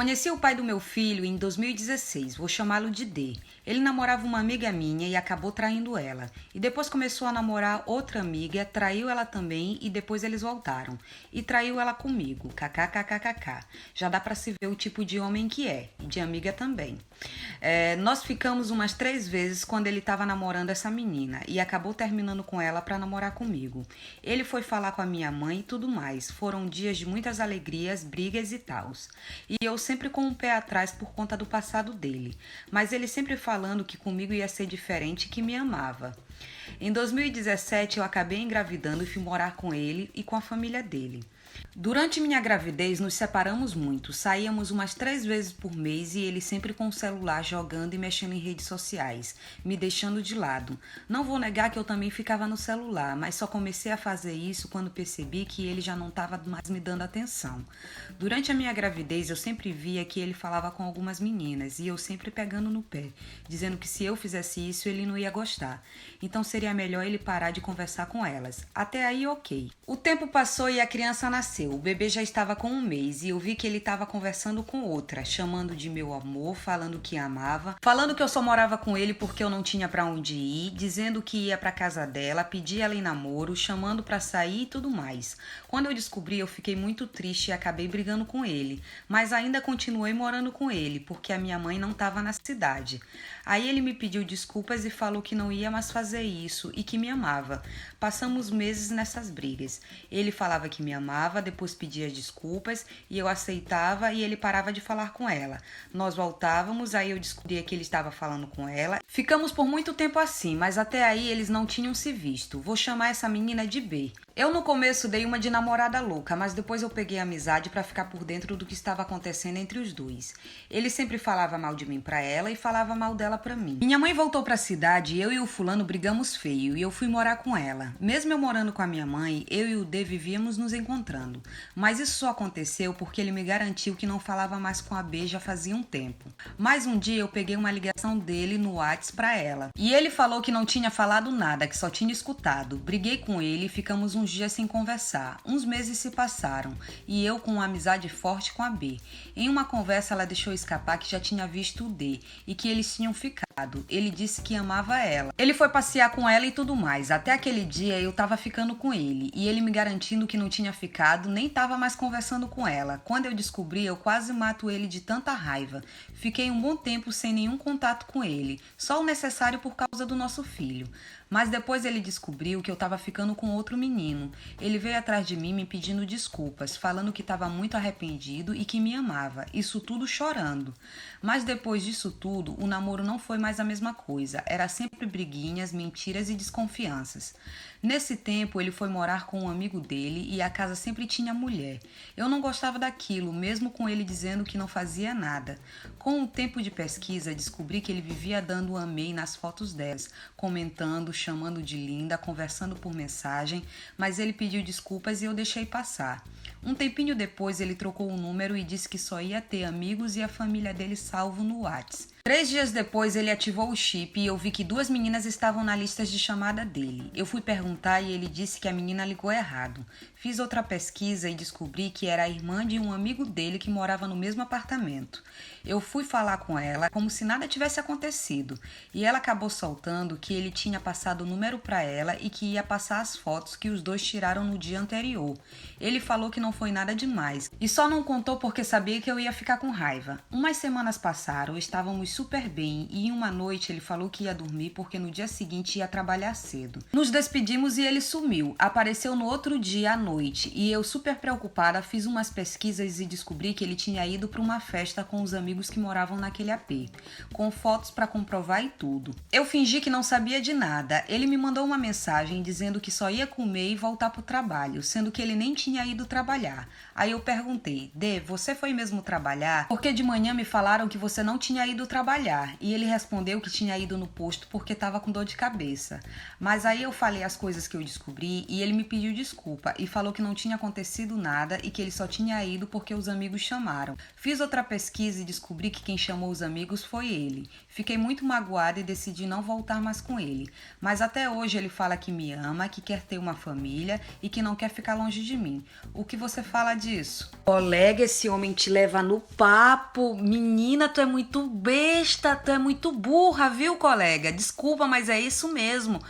Conheci o pai do meu filho em 2016, vou chamá-lo de D. Ele namorava uma amiga minha e acabou traindo ela. E depois começou a namorar outra amiga, traiu ela também e depois eles voltaram. E traiu ela comigo, kkkkkk. Já dá pra se ver o tipo de homem que é, e de amiga também. Nós ficamos umas 3 vezes quando ele estava namorando essa menina e acabou terminando com ela pra namorar comigo. Ele foi falar com a minha mãe e tudo mais. Foram dias de muitas alegrias, brigas e tals. E eu sempre com um pé atrás por conta do passado dele, mas ele sempre falando que comigo ia ser diferente e que me amava. Em 2017 eu acabei engravidando e fui morar com ele e com a família dele. Durante minha gravidez nos separamos muito, saíamos umas 3 vezes por mês e ele sempre com o celular jogando e mexendo em redes sociais, me deixando de lado. Não vou negar que eu também ficava no celular, mas só comecei a fazer isso quando percebi que ele já não estava mais me dando atenção. Durante a minha gravidez eu sempre via que ele falava com algumas meninas e eu sempre pegando no pé, dizendo que se eu fizesse isso ele não ia gostar. Então seria melhor ele parar de conversar com elas. Até aí ok. O tempo passou e a criança nasceu. O bebê já estava com 1 mês e eu vi que ele estava conversando com outra, chamando de meu amor, falando que amava, falando que eu só morava com ele porque eu não tinha pra onde ir, dizendo que ia pra casa dela, pedia ela em namoro, chamando pra sair e tudo mais. Quando eu descobri, eu fiquei muito triste e acabei brigando com ele, mas ainda continuei morando com ele porque a minha mãe não estava na cidade. Aí ele me pediu desculpas e falou que não ia mais fazer isso e que me amava. Passamos meses nessas brigas. Ele falava que me amava, depois pedia desculpas e eu aceitava e ele parava de falar com ela. Nós voltávamos, aí eu descobria que ele estava falando com ela. Ficamos por muito tempo assim, mas até aí eles não tinham se visto. Vou chamar essa menina de B. Eu no começo dei uma de namorada louca, mas depois eu peguei amizade pra ficar por dentro do que estava acontecendo entre os dois. Ele sempre falava mal de mim pra ela e falava mal dela pra mim. Minha mãe voltou pra cidade e eu e o fulano brigamos feio e eu fui morar com ela. Mesmo eu morando com a minha mãe, eu e o D vivíamos nos encontrando. Mas isso só aconteceu porque ele me garantiu que não falava mais com a B já fazia um tempo. Mas um dia eu peguei uma ligação dele no WhatsApp pra ela. E ele falou que não tinha falado nada, que só tinha escutado. Briguei com ele e ficamos uns dias sem conversar. Uns meses se passaram e eu com uma amizade forte com a B. Em uma conversa ela deixou escapar que já tinha visto o D e que eles tinham ficado. Ele disse que amava ela. Ele foi passear com ela e tudo mais. Até aquele dia eu tava ficando com ele e ele me garantindo que não tinha ficado, nem tava mais conversando com ela. Quando eu descobri, eu quase mato ele de tanta raiva. Fiquei um bom tempo sem nenhum contato com ele, só o necessário por causa do nosso filho. Mas depois ele descobriu que eu estava ficando com outro menino. Ele veio atrás de mim me pedindo desculpas, falando que estava muito arrependido e que me amava. Isso tudo chorando. Mas depois disso tudo, o namoro não foi mais a mesma coisa. Era sempre briguinhas, mentiras e desconfianças. Nesse tempo, ele foi morar com um amigo dele e a casa sempre tinha mulher. Eu não gostava daquilo, mesmo com ele dizendo que não fazia nada. Com o tempo de pesquisa, descobri que ele vivia dando amei nas fotos delas, comentando, chamando de linda, conversando por mensagem, mas ele pediu desculpas e eu deixei passar. Um tempinho depois, ele trocou o número e disse que só ia ter amigos e a família dele salvo no WhatsApp. 3 dias depois, ele ativou o chip e eu vi que 2 meninas estavam na lista de chamada dele. Eu fui perguntar e ele disse que a menina ligou errado. Fiz outra pesquisa e descobri que era a irmã de um amigo dele que morava no mesmo apartamento. Eu fui falar com ela como se nada tivesse acontecido e ela acabou soltando que ele tinha passado o número para ela e que ia passar as fotos que os dois tiraram no dia anterior. Ele falou que não foi nada demais e só não contou porque sabia que eu ia ficar com raiva. Umas semanas passaram, estávamos super bem e em uma noite ele falou que ia dormir porque no dia seguinte ia trabalhar cedo. Nos despedimos e ele sumiu. Apareceu no outro dia à noite e eu super preocupada fiz umas pesquisas e descobri que ele tinha ido para uma festa com os amigos que moravam naquele AP, com fotos para comprovar e tudo. Eu fingi que não sabia de nada. Ele me mandou uma mensagem dizendo que só ia comer e voltar pro trabalho, sendo que ele nem tinha ido trabalhar. Aí eu perguntei: D, você foi mesmo trabalhar? Porque de manhã me falaram que você não tinha ido trabalhar. E ele respondeu que tinha ido no posto porque estava com dor de cabeça. Mas aí eu falei as coisas que eu descobri e ele me pediu desculpa e falou que não tinha acontecido nada e que ele só tinha ido porque os amigos chamaram. Fiz outra pesquisa e descobri que quem chamou os amigos foi ele. Fiquei muito magoada e decidi não voltar mais com ele. Mas mas até hoje ele fala que me ama, que quer ter uma família e que não quer ficar longe de mim. O que você fala disso? Colega, esse homem te leva no papo. Menina, tu é muito besta, tu é muito burra, viu, colega? Desculpa, mas é isso mesmo.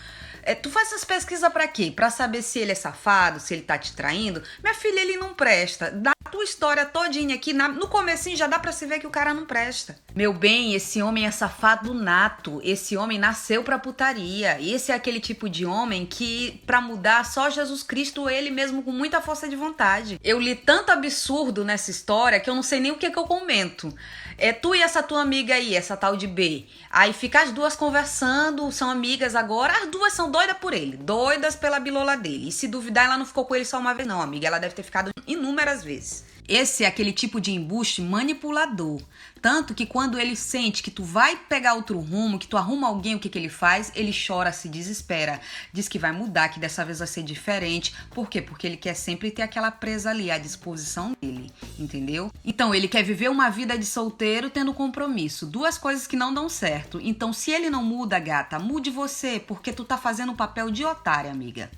Tu faz essas pesquisas pra quê? Pra saber se ele é safado, se ele tá te traindo? Minha filha, ele não presta. Da tua história todinha aqui, no comecinho já dá pra se ver que o cara não presta. Meu bem, esse homem é safado nato. Esse homem nasceu pra putaria. Esse é aquele tipo de homem que, pra mudar, só Jesus Cristo, ele mesmo com muita força de vontade. Eu li tanto absurdo nessa história que eu não sei nem o que eu comento. Tu e essa tua amiga aí, essa tal de B. Aí fica as duas conversando, são amigas agora. As duas são doidas por ele, doidas pela bilola dele. E se duvidar, ela não ficou com ele só uma vez não, amiga. Ela deve ter ficado inúmeras vezes. Esse é aquele tipo de embuste manipulador. Tanto que quando ele sente que tu vai pegar outro rumo, que tu arruma alguém, o que ele faz? Ele chora, se desespera. Diz que vai mudar, que dessa vez vai ser diferente. Por quê? Porque ele quer sempre ter aquela presa ali à disposição dele, entendeu? Então, ele quer viver uma vida de solteiro tendo compromisso. Duas coisas que não dão certo. Então, se ele não muda, gata, mude você, porque tu tá fazendo um papel de otária, amiga.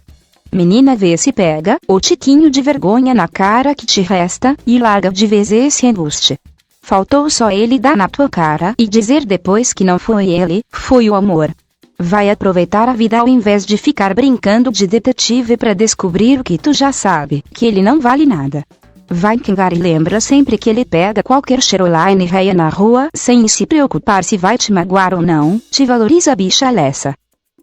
Menina, vê se pega o tiquinho de vergonha na cara que te resta e larga de vez esse embuste. Faltou só ele dar na tua cara e dizer depois que não foi ele, foi o amor. Vai aproveitar a vida ao invés de ficar brincando de detetive pra descobrir o que tu já sabe, que ele não vale nada. Vai quengar e lembra sempre que ele pega qualquer cheroline réia na rua sem se preocupar se vai te magoar ou não. Te valoriza, bicha lessa.